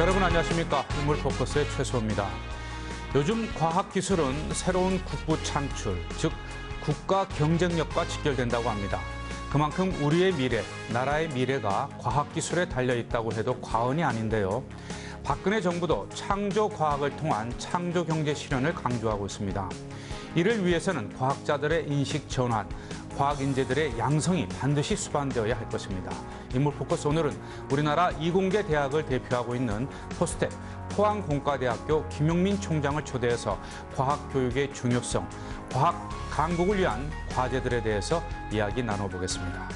여러분 안녕하십니까? 인물포커스의 최소호입니다. 요즘 과학기술은 새로운 국부 창출, 즉 국가 경쟁력과 직결된다고 합니다. 그만큼 우리의 미래, 나라의 미래가 과학기술에 달려있다고 해도 과언이 아닌데요. 박근혜 정부도 창조과학을 통한 창조경제 실현을 강조하고 있습니다. 이를 위해서는 과학자들의 인식 전환, 과학인재들의 양성이 반드시 수반되어야 할 것입니다. 인물포커스 오늘은 우리나라 이공계 대학을 대표하고 있는 포스텍 포항공과대학교 김용민 총장을 초대해서 과학교육의 중요성, 과학 강국을 위한 과제들에 대해서 이야기 나눠보겠습니다.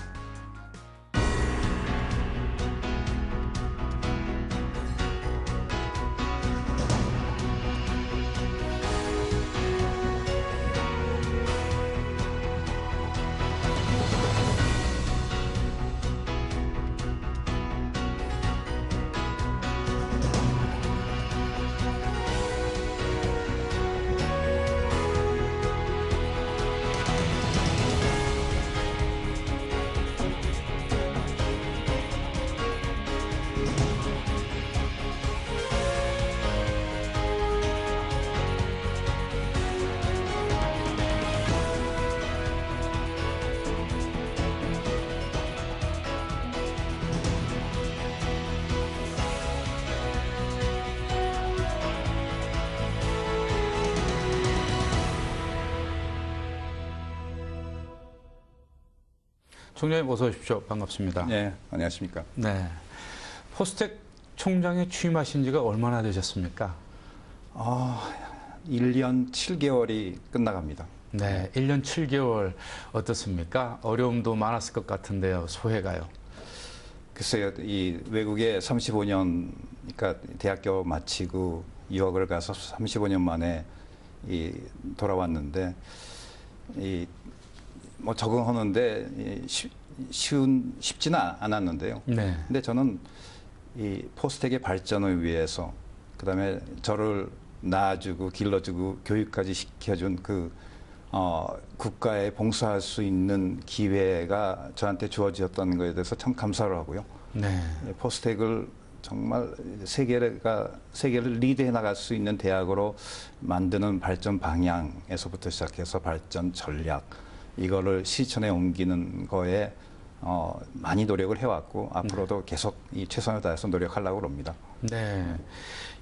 총장님 어서 오십시오. 반갑습니다. 네, 안녕하십니까. 네, 포스텍 총장에 취임하신 지가 얼마나 되셨습니까? 1년 7개월이 끝나갑니다. 네, 1년 7개월 어떻습니까? 어려움도 많았을 것 같은데요. 소회가요? 글쎄요, 이 외국에 35년, 그러니까 대학교 마치고 유학을 가서 35년 만에 돌아왔는데, 뭐 적응하는데 쉽지는 않았는데요. 네. 근데 저는 이 포스텍의 발전을 위해서, 그다음에 저를 낳아주고 길러주고 교육까지 시켜준 국가에 봉사할 수 있는 기회가 저한테 주어졌다는 것에 대해서 참 감사를 하고요. 네. 포스텍을 정말 세계를 리드해 나갈 수 있는 대학으로 만드는 발전 방향에서부터 시작해서 발전 전략, 이거를 실천에 옮기는 거에 많이 노력을 해왔고 앞으로도 계속 이 최선을 다해서 노력하려고 합니다. 네,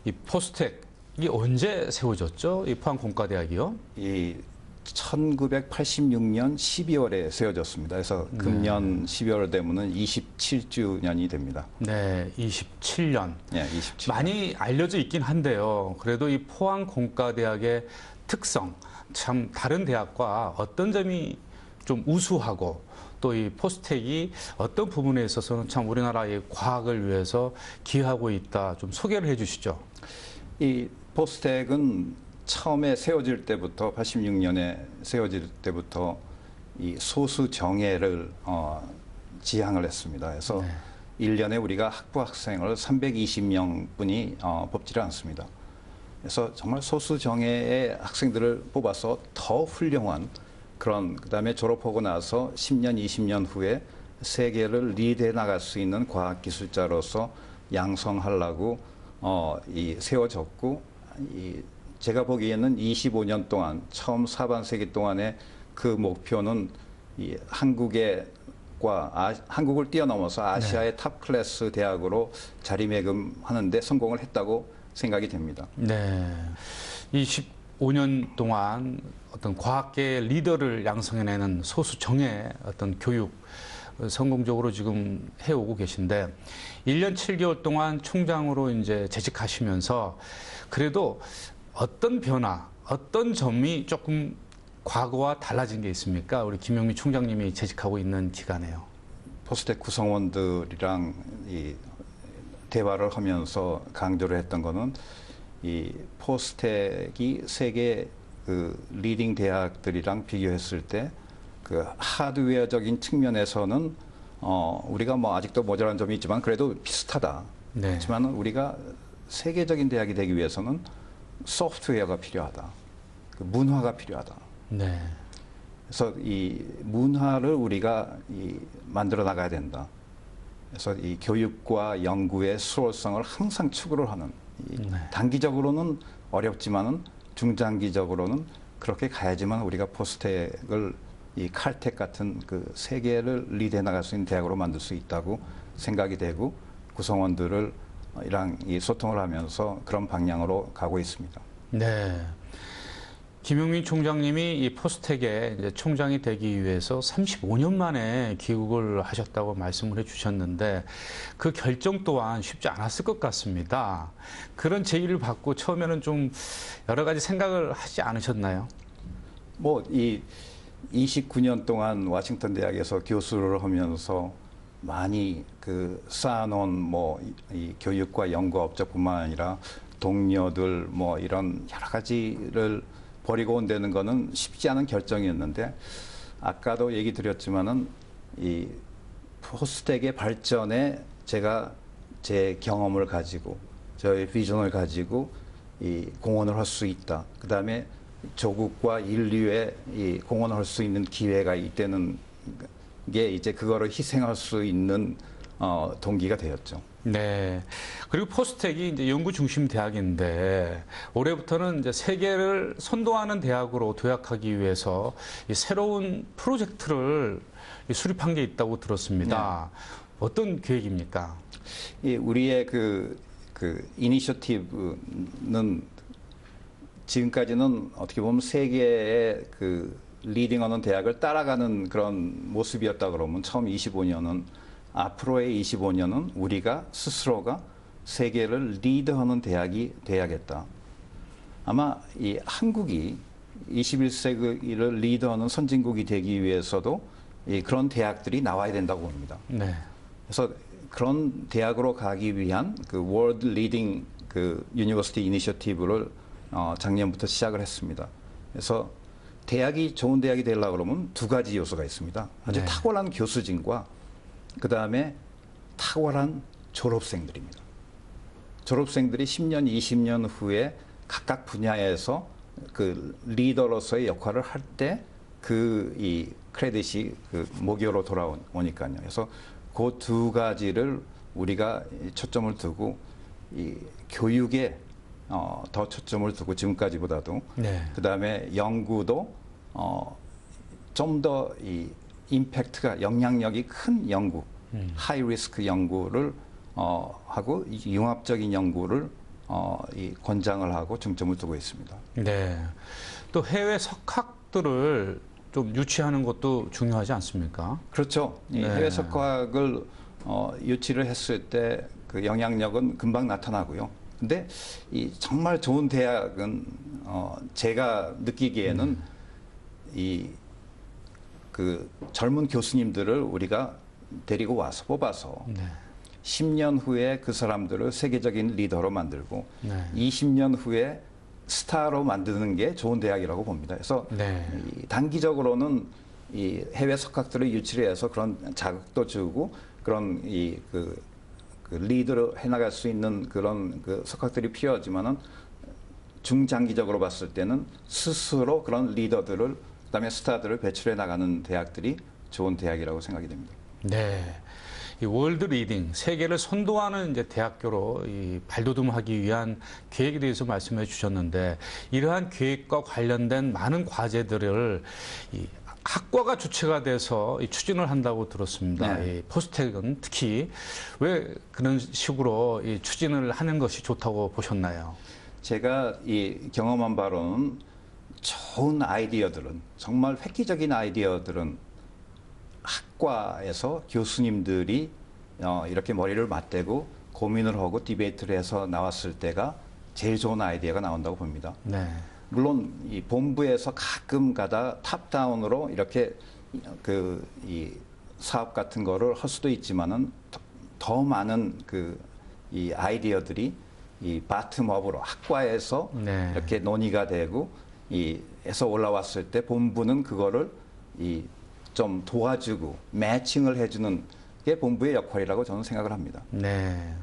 이 포스텍이 언제 세워졌죠? 이 포항공과대학이요? 이 1986년 12월에 세워졌습니다. 그래서 금년 12월 되면은 27주년이 됩니다. 네, 27년. 네, 27년. 많이 알려져 있긴 한데요. 그래도 이 포항공과대학의 특성, 참 다른 대학과 어떤 점이 좀 우수하고 또 이 포스텍이 어떤 부분에 있어서는 참 우리나라의 과학을 위해서 기여하고 있다. 좀 소개를 해 주시죠. 이 포스텍은 처음에 세워질 때부터 86년에 세워질 때부터 이 소수 정예를 지향을 했습니다. 그래서 네. 1년에 우리가 학부 학생을 320명뿐이 뽑지를 않습니다. 그래서 정말 소수 정예의 학생들을 뽑아서 더 훌륭한 그런, 그다음에 졸업하고 나서 10년, 20년 후에 세계를 리드해 나갈 수 있는 과학기술자로서 양성하려고 세워졌고, 제가 보기에는 25년 동안, 처음 사반세기 동안의 그 목표는 이 한국을 뛰어넘어서 아시아의 탑 클래스 대학으로 자리매김하는 데 성공을 했다고 생각이 됩니다. 네. 25년 동안 어떤 과학계의 리더를 양성해내는 소수 정예 어떤 교육 성공적으로 지금 해오고 계신데 1년 7개월 동안 총장으로 이제 재직하시면서 그래도 어떤 변화, 어떤 점이 조금 과거와 달라진 게 있습니까? 우리 김용민 총장님이 재직하고 있는 기간에요. 포스텍 구성원들이랑 대화를 하면서 강조를 했던 거는 이 포스텍이 세계 리딩 대학들이랑 비교했을 때 그 하드웨어적인 측면에서는 우리가 뭐 아직도 모자란 점이 있지만 그래도 비슷하다. 네. 하지만 우리가 세계적인 대학이 되기 위해서는 소프트웨어가 필요하다. 문화가 필요하다. 네. 그래서 이 문화를 우리가 만들어 나가야 된다. 그래서 이 교육과 연구의 수월성을 항상 추구를 하는 네. 단기적으로는 어렵지만은 중장기적으로는 그렇게 가야지만 우리가 포스텍을 이 칼텍 같은 그 세계를 리드해 나갈 수 있는 대학으로 만들 수 있다고 생각이 되고 구성원들을 이랑 이 소통을 하면서 그런 방향으로 가고 있습니다. 네. 김용민 총장님이 이 포스텍의 이제 총장이 되기 위해서 35년 만에 귀국을 하셨다고 말씀을 해주셨는데 그 결정 또한 쉽지 않았을 것 같습니다. 그런 제의를 받고 처음에는 좀 여러 가지 생각을 하지 않으셨나요? 뭐 이 29년 동안 워싱턴 대학에서 교수를 하면서 많이 그 쌓아놓은 뭐 이 교육과 연구 업적뿐만 아니라 동료들 뭐 이런 여러 가지를 버리고 온다는 거는 쉽지 않은 결정이었는데 아까도 얘기 드렸지만은 이 포스텍의 발전에 제가 제 경험을 가지고 저의 비전을 가지고 이 공헌을 할 수 있다. 그다음에 조국과 인류에 이 공헌을 할 수 있는 기회가 있다는 게 이제 그거를 희생할 수 있는 동기가 되었죠. 네. 그리고 포스텍이 이제 연구 중심 대학인데 올해부터는 이제 세계를 선도하는 대학으로 도약하기 위해서 이 새로운 프로젝트를 수립한 게 있다고 들었습니다. 네. 어떤 계획입니까? 이 우리의 그 이니셔티브는 지금까지는 어떻게 보면 세계의 그 리딩하는 대학을 따라가는 그런 모습이었다 그러면 처음 25년은 앞으로의 25년은 우리가 스스로가 세계를 리드하는 대학이 돼야겠다. 아마 이 한국이 21세기를 리드하는 선진국이 되기 위해서도 그런 대학들이 나와야 된다고 봅니다. 네. 그래서 그런 대학으로 가기 위한 그 월드 리딩 그 유니버시티 이니셔티브를 작년부터 시작을 했습니다. 그래서 대학이 좋은 대학이 되려고 그러면 두 가지 요소가 있습니다. 아주 네. 탁월한 교수진과 그 다음에 탁월한 졸업생들입니다. 졸업생들이 10년, 20년 후에 각각 분야에서 그 리더로서의 역할을 할 때 그 이 크레딧이 그 모교로 돌아오니까요. 그래서 그 두 가지를 우리가 초점을 두고 이 교육에 더 초점을 두고 지금까지보다도 네. 그 다음에 연구도 좀 더 이 임팩트가 영향력이 큰 연구, 하이 리스크 연구를 하고 융합적인 연구를 이 권장을 하고 중점을 두고 있습니다. 네. 또 해외 석학들을 좀 유치하는 것도 중요하지 않습니까? 그렇죠. 이 네. 해외 석학을 유치를 했을 때 그 영향력은 금방 나타나고요. 근데 이 정말 좋은 대학은 제가 느끼기에는 이 그 젊은 교수님들을 우리가 데리고 와서 뽑아서 네. 10년 후에 그 사람들을 세계적인 리더로 만들고 네. 20년 후에 스타로 만드는 게 좋은 대학이라고 봅니다. 그래서 네. 이 단기적으로는 이 해외 석학들을 유치를 해서 그런 자극도 주고 그런 그 리드를 해나갈 수 있는 그런 그 석학들이 필요하지만은 중장기적으로 봤을 때는 스스로 그런 리더들을 그다음에 스타들을 배출해 나가는 대학들이 좋은 대학이라고 생각이 됩니다. 네. 이 월드 리딩, 세계를 선도하는 이제 대학교로 이 발돋움하기 위한 계획에 대해서 말씀해 주셨는데 이러한 계획과 관련된 많은 과제들을 이 학과가 주체가 돼서 이 추진을 한다고 들었습니다. 네. 이 포스텍은 특히 왜 그런 식으로 이 추진을 하는 것이 좋다고 보셨나요? 제가 이 경험한 바로는 좋은 아이디어들은 정말 획기적인 아이디어들은 학과에서 교수님들이 이렇게 머리를 맞대고 고민을 하고 디베이트를 해서 나왔을 때가 제일 좋은 아이디어가 나온다고 봅니다. 네. 물론 이 본부에서 가끔 가다 탑다운으로 이렇게 이 사업 같은 거를 할 수도 있지만은 더 많은 이 아이디어들이 이 바텀업으로 학과에서 네. 이렇게 논의가 되고 에서 올라왔을 때 본부는 그거를 좀 도와주고 매칭을 해주는 게 본부의 역할이라고 저는 생각을 합니다. 네.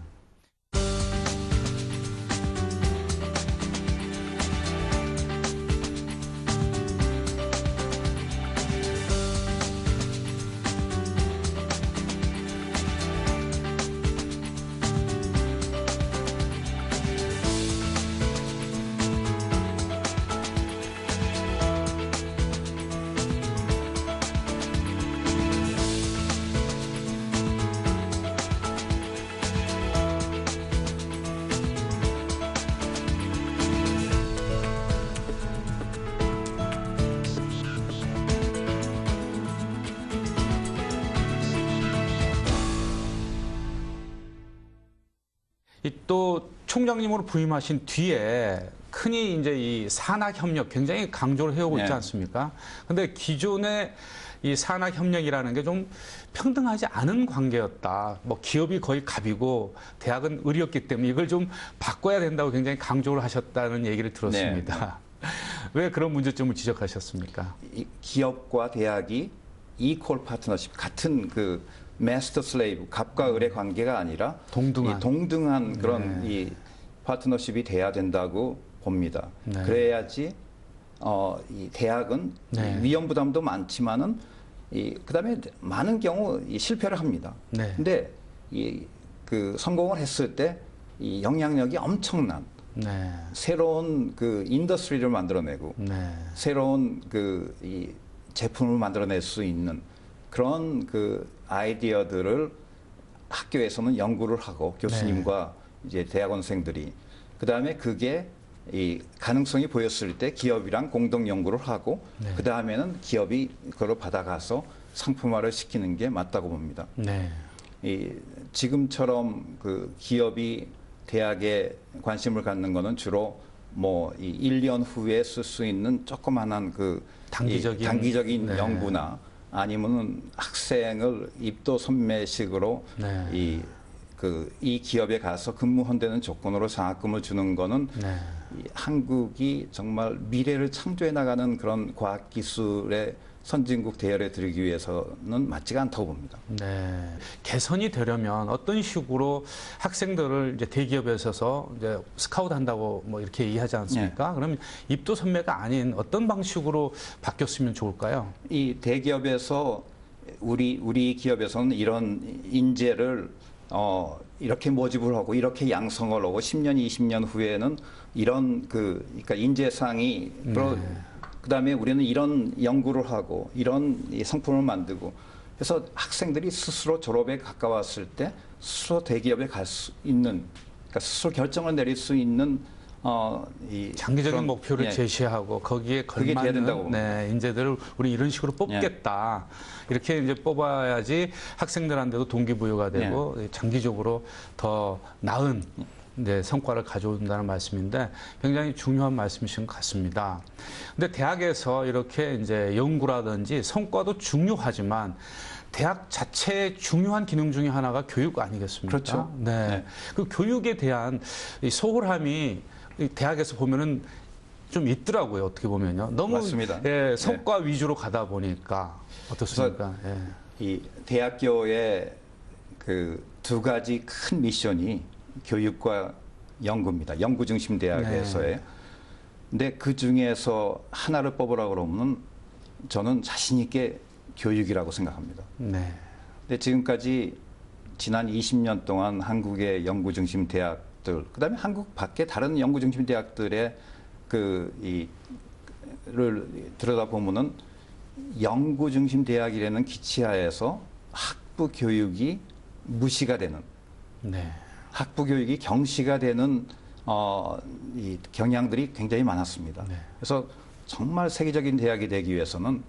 이 또 총장님으로 부임하신 뒤에 흔히 이제 이 산학협력 굉장히 강조를 해오고 있지 네. 않습니까? 근데 기존의 이 산학협력이라는 게 좀 평등하지 않은 관계였다. 뭐 기업이 거의 갑이고 대학은 을이었기 때문에 이걸 좀 바꿔야 된다고 굉장히 강조를 하셨다는 얘기를 들었습니다. 왜 그런 문제점을 지적하셨습니까? 이 기업과 대학이 이퀄 파트너십 같은 그 마스터 슬레이브 갑과 을의 관계가 아니라 동등한. 이 동등한 그런 네. 이 파트너십이 돼야 된다고 봅니다. 네. 그래야지 이 대학은 네. 이 위험 부담도 많지만은 그다음에 많은 경우 이 실패를 합니다. 네. 근데 이 그 성공을 했을 때 이 영향력이 엄청난 네. 새로운 그 인더스트리를 만들어내고 네. 새로운 그 이 제품을 만들어낼 수 있는 그런 그 아이디어들을 학교에서는 연구를 하고 교수님과 이제 대학원생들이 그다음에 그게 이 가능성이 보였을 때 기업이랑 공동 연구를 하고 네. 그다음에는 기업이 그걸 받아가서 상품화를 시키는 게 맞다고 봅니다. 네. 이 지금처럼 그 기업이 대학에 관심을 갖는 거는 주로 뭐 이 1년 후에 쓸 수 있는 조그만한 그 단기적인 네. 연구나 아니면은 학생을 입도 선매식으로 네. 이 기업에 가서 근무한다는 조건으로 장학금을 주는 거는 네. 이 한국이 정말 미래를 창조해 나가는 그런 과학기술의 선진국 대열에 들기 위해서는 맞지가 않다고 봅니다. 네. 개선이 되려면 어떤 식으로 학생들을 이제 대기업에 있어서 이제 스카우트 한다고 뭐 이렇게 얘기하지 않습니까? 그러면 입도 선매가 아닌 어떤 방식으로 바뀌었으면 좋을까요? 이 대기업에서 우리 기업에서는 이런 인재를 이렇게 모집을 하고 이렇게 양성을 하고 10년, 20년 후에는 이런 그러니까 인재상이 그다음에 우리는 이런 연구를 하고 이런 이 상품을 만들고 그래서 학생들이 스스로 졸업에 가까웠을 때 스스로 대기업에 갈 수 있는 그러니까 스스로 결정을 내릴 수 있는 이 장기적인 그런, 목표를 예, 제시하고 거기에 그게 돼야 된다고 걸맞는 봅니다. 인재들을 우리 이런 식으로 뽑겠다. 이렇게 이제 뽑아야지 학생들한테도 동기부여가 되고 장기적으로 더 나은 성과를 가져온다는 말씀인데 굉장히 중요한 말씀이신 것 같습니다. 근데 대학에서 이렇게 이제 연구라든지 성과도 중요하지만 대학 자체의 중요한 기능 중에 하나가 교육 아니겠습니까? 그렇죠. 네. 네. 그 교육에 대한 이 소홀함이 이 대학에서 보면은 좀 있더라고요. 어떻게 보면요. 너무 맞습니다. 성과 위주로 가다 보니까 어떻습니까? 이 대학교의 그 두 가지 큰 미션이 교육과 연구입니다. 연구 중심 대학에서의. 근데 그 중에서 하나를 뽑으라고 그러면 저는 자신 있게 교육이라고 생각합니다. 네. 근데 지금까지 지난 20년 동안 한국의 연구 중심 대학들, 그다음에 한국 밖에 다른 연구 중심 대학들의 를 들여다보면은 연구 중심 대학이라는 기치하에서 학부 교육이 무시가 되는, 네. 학부 교육이 경시가 되는 이 경향들이 굉장히 많았습니다. 네. 그래서 정말 세계적인 대학이 되기 위해서는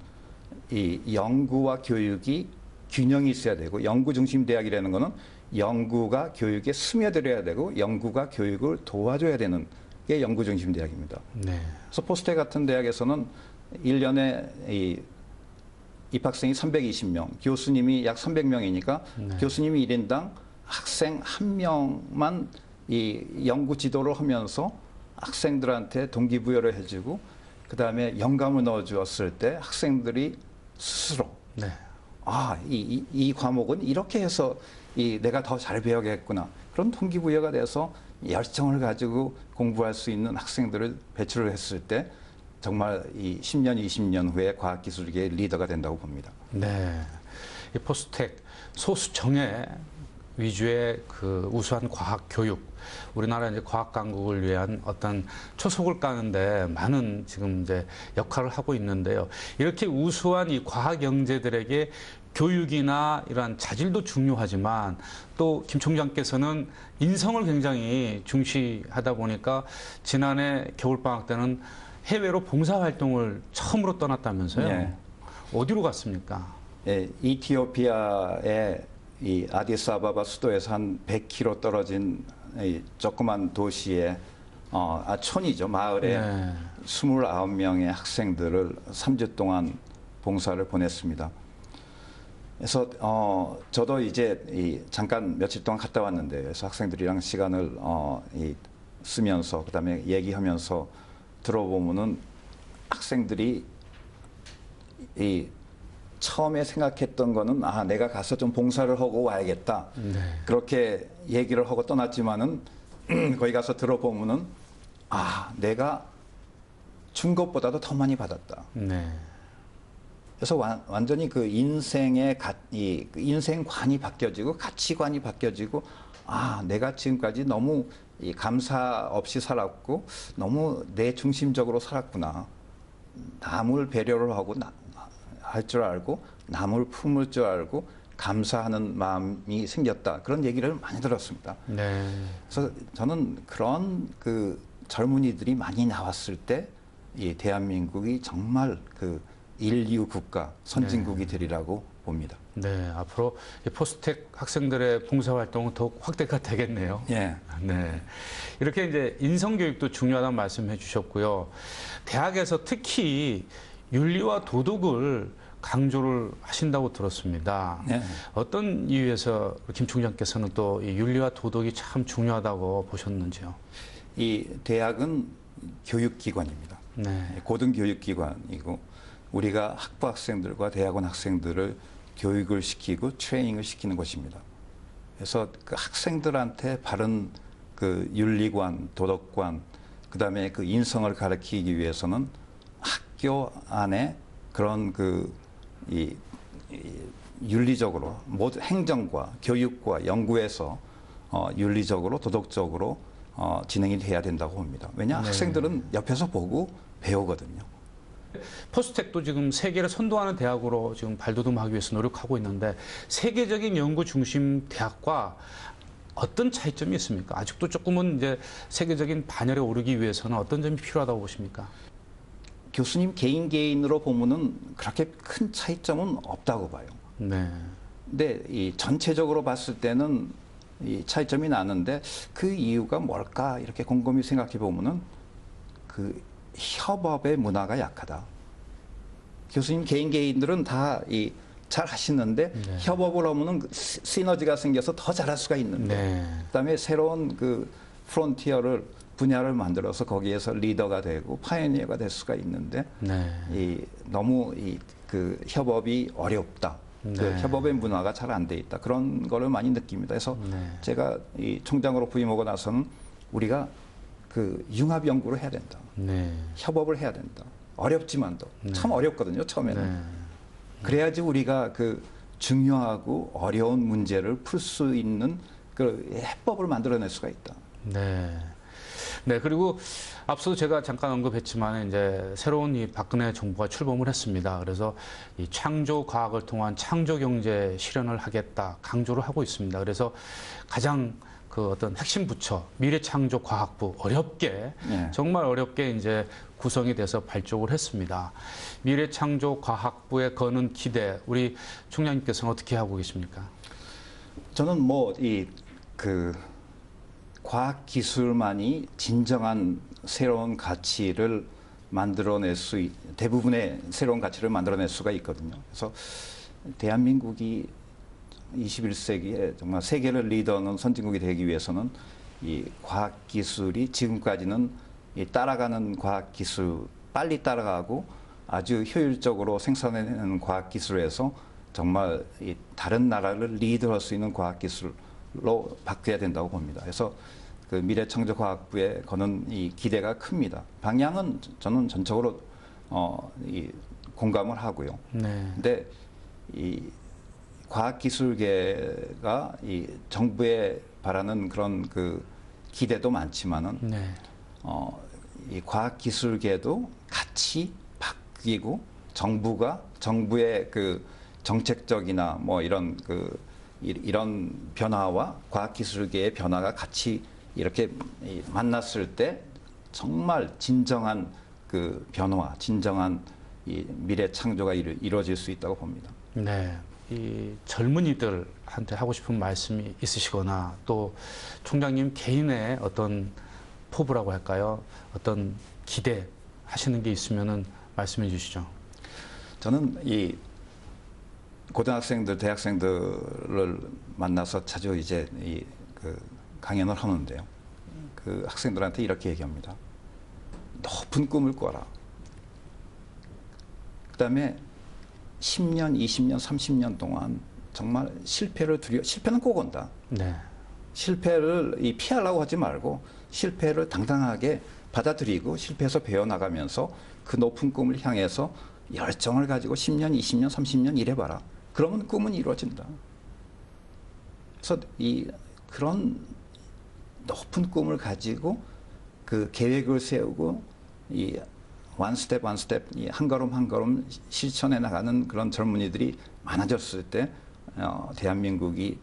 이 연구와 교육이 균형이 있어야 되고 연구 중심 대학이라는 거는 연구가 교육에 스며들어야 되고 연구가 교육을 도와줘야 되는 게 연구 중심 대학입니다. 네. 그래서 포스텍 같은 대학에서는 1년에 이 입학생이 320명, 교수님이 약 300명이니까 교수님이 1인당 학생 1명만 이 연구 지도를 하면서 학생들한테 동기부여를 해주고 그다음에 영감을 넣어주었을 때 학생들이 스스로 이 과목은 이렇게 해서 내가 더 잘 배워야겠구나. 그런 동기부여가 돼서 열정을 가지고 공부할 수 있는 학생들을 배출을 했을 때 정말 이 10년, 20년 후에 과학기술계의 리더가 된다고 봅니다. 네. 이 포스텍 소수 정예 위주의 그 우수한 과학 교육, 우리나라 이제 과학 강국을 위한 어떤 초석을 까는데 많은 지금 이제 역할을 하고 있는데요. 이렇게 우수한 이 과학 영재들에게 교육이나 이러한 자질도 중요하지만 또 김 총장께서는 인성을 굉장히 중시하다 보니까 지난해 겨울방학 때는 해외로 봉사활동을 처음으로 떠났다면서요? 예. 어디로 갔습니까? 예, 이티오피아의 이 아디스아바바 수도에서 한 100km 떨어진 이 조그만 도시에 촌이죠. 마을에 네. 29명의 학생들을 3주 동안 봉사를 보냈습니다. 그래서 저도 이제 잠깐 며칠 동안 갔다 왔는데, 그래서 학생들이랑 시간을 쓰면서 그다음에 얘기하면서 들어보면은 학생들이 처음에 생각했던 거는 내가 가서 좀 봉사를 하고 와야겠다. 네. 그렇게 얘기를 하고 떠났지만은 거기 가서 들어보면은 내가 준 것보다도 더 많이 받았다. 네. 그래서 완전히 그 인생의 그 인생관이 바뀌어지고 가치관이 바뀌어지고 내가 지금까지 너무 감사 없이 살았고 너무 내 중심적으로 살았구나. 남을 배려를 하고 할 줄 알고 남을 품을 줄 알고 감사하는 마음이 생겼다. 그런 얘기를 많이 들었습니다. 네. 그래서 저는 그런 그 젊은이들이 많이 나왔을 때 이 대한민국이 정말 그 인류 국가 선진국이 되리라고 봅니다. 네, 앞으로 이 포스텍 학생들의 봉사활동은 더욱 확대가 되겠네요. 예. 네. 이렇게 이제 인성교육도 중요하다는 말씀해 주셨고요. 대학에서 특히 윤리와 도덕을 강조를 하신다고 들었습니다. 네. 어떤 이유에서 김 총장께서는 또 이 윤리와 도덕이 참 중요하다고 보셨는지요? 이 대학은 교육기관입니다. 네. 고등교육기관이고 우리가 학부 학생들과 대학원 학생들을 교육을 시키고 트레이닝을 시키는 곳입니다. 그래서 그 학생들한테 바른 그 윤리관, 도덕관, 그다음에 그 인성을 가르치기 위해서는 학교 안에 그런 이 윤리적으로 모든 행정과 교육과 연구에서 윤리적으로 도덕적으로 진행이 돼야 된다고 봅니다. 왜냐 학생들은 옆에서 보고 배우거든요. 포스텍도 지금 세계를 선도하는 대학으로 지금 발돋움하기 위해서 노력하고 있는데 세계적인 연구 중심 대학과 어떤 차이점이 있습니까? 아직도 조금은 이제 세계적인 반열에 오르기 위해서는 어떤 점이 필요하다고 보십니까? 교수님 개인으로 보면은 그렇게 큰 차이점은 없다고 봐요. 네. 근데 이 전체적으로 봤을 때는 이 차이점이 나는데 그 이유가 뭘까 이렇게 곰곰이 생각해 보면은 그 협업의 문화가 약하다. 교수님 개인들은 다 잘 하시는데 네. 협업을 하면은 시너지가 생겨서 더 잘할 수가 있는데 네. 그다음에 새로운 그 프론티어를 분야를 만들어서 거기에서 리더가 되고 파이니어가 될 수가 있는데 네. 너무 그 협업이 어렵다. 그 네. 협업의 문화가 잘 안 돼 있다. 그런 거를 많이 느낍니다. 그래서 네. 제가 이 총장으로 부임하고 나서는 우리가 그 융합 연구를 해야 된다. 네. 협업을 해야 된다. 어렵지만도 참 어렵거든요. 처음에는. 네. 그래야지 우리가 그 중요하고 어려운 문제를 풀 수 있는 그 해법을 만들어낼 수가 있다. 네. 네, 그리고 앞서 제가 잠깐 언급했지만 이제 새로운 이 박근혜 정부가 출범을 했습니다. 그래서 이 창조 과학을 통한 창조 경제 실현을 하겠다 강조를 하고 있습니다. 그래서 가장 그 어떤 핵심 부처 미래창조과학부 어렵게 네. 정말 어렵게 이제 구성이 돼서 발족을 했습니다. 미래창조과학부에 거는 기대 우리 총장님께서는 어떻게 하고 계십니까? 저는 그 과학 기술만이 진정한 새로운 가치를 만들어낼 대부분의 새로운 가치를 만들어낼 수가 있거든요. 그래서 대한민국이 21세기에 정말 세계를 리더하는 선진국이 되기 위해서는 이 과학 기술이 지금까지는 이 따라가는 과학 기술 빨리 따라가고 아주 효율적으로 생산해내는 과학 기술에서 정말 이 다른 나라를 리드할 수 있는 과학 기술로 바뀌어야 된다고 봅니다. 그래서 그 미래창조과학부에 거는 이 기대가 큽니다. 방향은 저는 전적으로 공감을 하고요. 네. 근데 이 과학기술계가 이 정부에 바라는 그런 그 기대도 많지만은 네. 이 과학기술계도 같이 바뀌고 정부의 그 정책적이나 뭐 이런 변화와 과학기술계의 변화가 같이 이렇게 만났을 때 정말 진정한 그 변화, 진정한 이 미래 창조가 이루어질 수 있다고 봅니다. 네. 이 젊은이들 총장님한테 하고 싶은 말씀이 있으시거나 또 총장님 개인의 어떤 포부라고 할까요? 어떤 기대 하시는 게 있으면은 말씀해 주시죠. 저는 이 고등학생들, 대학생들을 만나서 자주 이제 그 강연을 하는데요. 그 학생들한테 이렇게 얘기합니다. 높은 꿈을 꿔라. 그다음에 10년, 20년, 30년 동안 정말 실패는 꼭 온다. 네. 실패를 피하려고 하지 말고 실패를 당당하게 받아들이고 실패해서 배워나가면서 그 높은 꿈을 향해서 열정을 가지고 10년, 20년, 30년 일해봐라. 그러면 꿈은 이루어진다. 그래서 그런 높은 꿈을 가지고 그 계획을 세우고 원 스텝 한 걸음 한 걸음 실천해 나가는 그런 젊은이들이 많아졌을 때 대한민국이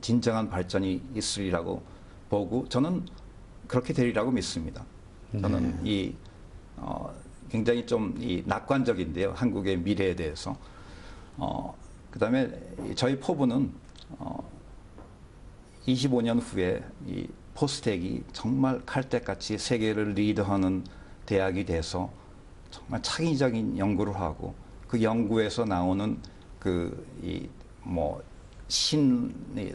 진정한 발전이 있으리라고 보고 저는 그렇게 되리라고 믿습니다. 저는 굉장히 좀 낙관적인데요. 한국의 미래에 대해서. 그다음에 저희 포부는 25년 후에 이 포스텍이 정말 칼텍같이 세계를 리더하는 대학이 돼서 정말 창의적인 연구를 하고 그 연구에서 나오는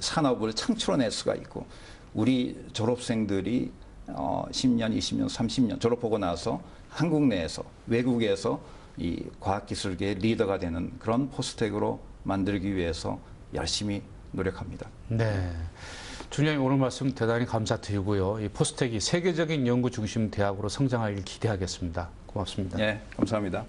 산업을 창출해낼 수가 있고 우리 졸업생들이 10년, 20년, 30년 졸업하고 나서 한국 내에서 외국에서 이 과학기술계의 리더가 되는 그런 포스텍으로 만들기 위해서 열심히 노력합니다. 네. 총장님 오늘 말씀 대단히 감사드리고요. 이 포스텍이 세계적인 연구 중심 대학으로 성장하길 기대하겠습니다. 고맙습니다. 네, 감사합니다.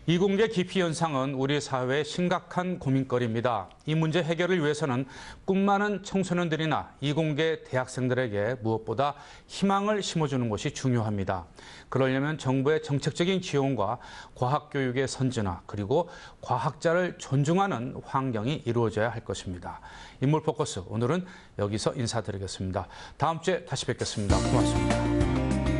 이공계 기피 현상은 우리 사회의 심각한 고민거리입니다. 이 문제 해결을 위해서는 꿈 많은 청소년들이나 이공계 대학생들에게 무엇보다 희망을 심어주는 것이 중요합니다. 그러려면 정부의 정책적인 지원과 과학교육의 선진화 그리고 과학자를 존중하는 환경이 이루어져야 할 것입니다. 인물포커스 오늘은 여기서 인사드리겠습니다. 다음 주에 다시 뵙겠습니다. 고맙습니다.